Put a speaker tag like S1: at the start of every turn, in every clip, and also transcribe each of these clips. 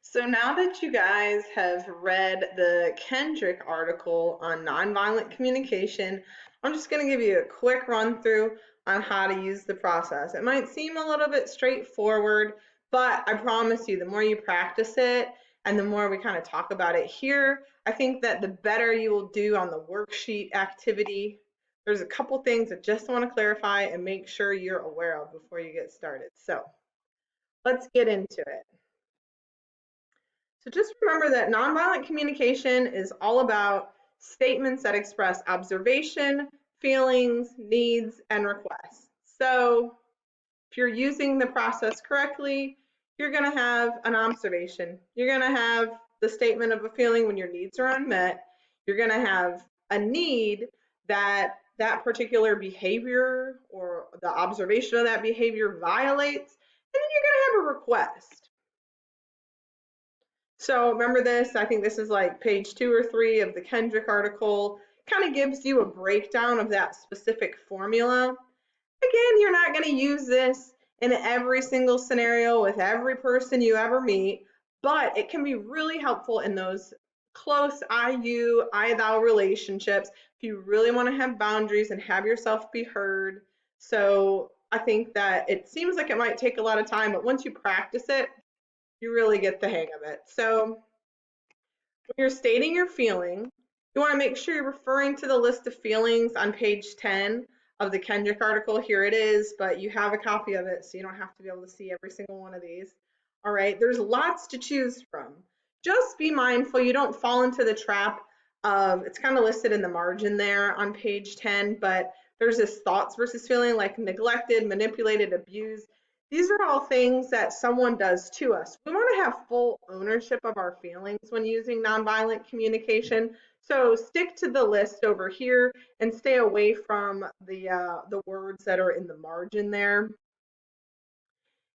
S1: So now that you guys have read the Kendrick article on nonviolent communication, I'm just going to give you a quick run through on how to use the process. It might seem a little bit straightforward, but I promise you, the more you practice it and the more we kind of talk about it here, I think that the better you will do on the worksheet activity. There's a couple things I just want to clarify and make sure you're aware of before you get started. So let's get into it. So just remember that nonviolent communication is all about statements that express observation, feelings, needs, and requests. So if you're using the process correctly, you're going to have an observation. You're going to have the statement of a feeling when your needs are unmet. You're going to have a need that that particular behavior or the observation of that behavior violates, and then you're going to have a request. So remember this, I think this is like page 2 or 3 of the Kendrick article, kind of gives you a breakdown of that specific formula. Again, you're not going to use this in every single scenario with every person you ever meet, but it can be really helpful in those close I-you, I-thou relationships if you really want to have boundaries and have yourself be heard. So I think that it seems like it might take a lot of time, but once you practice it, you really get the hang of it. So when you're stating your feeling, you want to make sure you're referring to the list of feelings on page 10 of the Kendrick article. Here it is, but you have a copy of it, so you don't have to be able to see every single one of these. All right, there's lots to choose from. Just be mindful you don't fall into the trap of, it's kind of listed in the margin there on page 10, but there's this thoughts versus feeling like neglected, manipulated, abused. These are all things that someone does to us. We want to have full ownership of our feelings when using nonviolent communication. So stick to the list over here and stay away from the words that are in the margin there.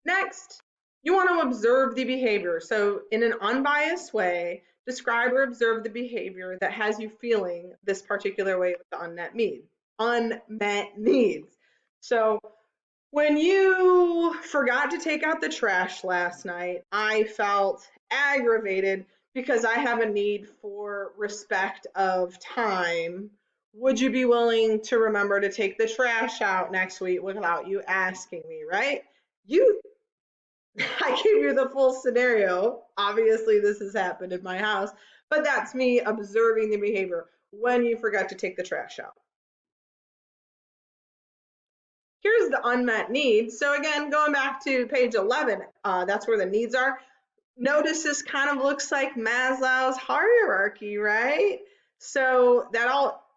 S1: Next, you want to observe the behavior. So in an unbiased way, describe or observe the behavior that has you feeling this particular way with the unmet needs. So when you forgot to take out the trash last night, I felt aggravated because I have a need for respect of time. Would you be willing to remember to take the trash out next week without you asking me, right? You I gave you the full scenario. Obviously, this has happened in my house, but that's me observing the behavior when you forgot to take the trash out. Here's the unmet needs. So again, going back to page 11, that's where the needs are. Notice this kind of looks like Maslow's hierarchy, right? So that all,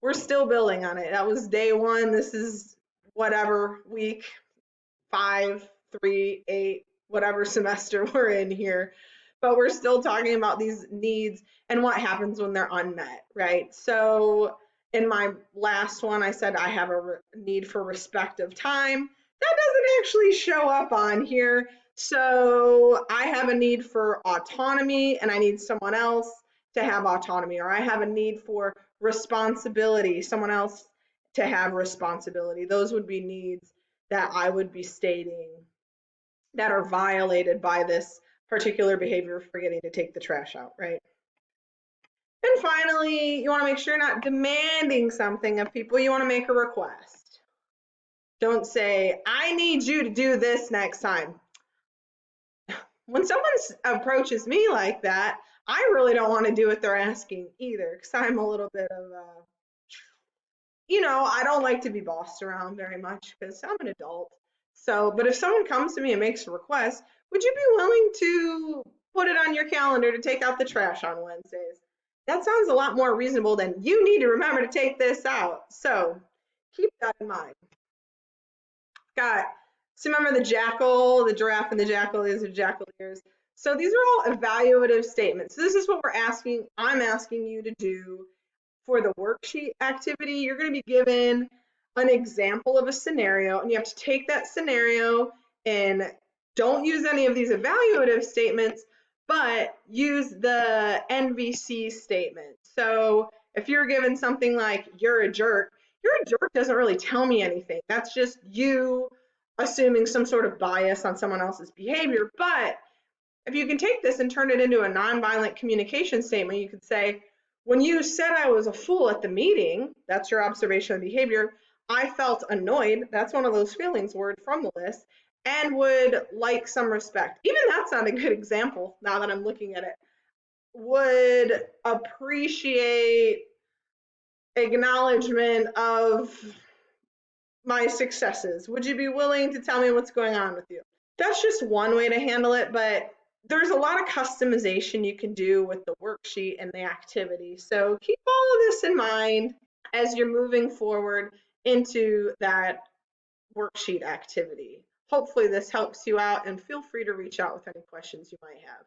S1: we're still building on it. That was day 1. This is whatever week 5, 3, 8, whatever semester we're in here. But we're still talking about these needs and what happens when they're unmet, right? So in my last one, I said I have a need for respect of time. That doesn't actually show up on here. So I have a need for autonomy and I need someone else to have autonomy, or I have a need for responsibility, someone else to have responsibility. Those would be needs that I would be stating that are violated by this particular behavior of forgetting to take the trash out, right? And finally, you want to make sure you're not demanding something of people. You want to make a request. Don't say, I need you to do this next time. When someone approaches me like that, I really don't want to do what they're asking either, because I'm a little bit of I don't like to be bossed around very much because I'm an adult. So, but if someone comes to me and makes a request, would you be willing to put it on your calendar to take out the trash on Wednesdays? That sounds a lot more reasonable than you need to remember to take this out. So keep that in mind. Got, so remember the jackal, the giraffe, and the jackal, these are jackal ears. So these are all evaluative statements. So this is what I'm asking you to do for the worksheet activity. You're going to be given an example of a scenario, and you have to take that scenario and don't use any of these evaluative statements, but use the NVC statement. So if you're given something like, you're a jerk doesn't really tell me anything. That's just you assuming some sort of bias on someone else's behavior. But If you can take this and turn it into a nonviolent communication statement, you could say, when you said I was a fool at the meeting, that's your observation of behavior, I felt annoyed, that's one of those feelings word from the list, and would like some respect. Even that's not a good example now that I'm looking at it. Would appreciate acknowledgement of my successes. Would you be willing to tell me what's going on with you? That's just one way to handle it, but there's a lot of customization you can do with the worksheet and the activity. So keep all of this in mind as you're moving forward into that worksheet activity. Hopefully this helps you out, and feel free to reach out with any questions you might have.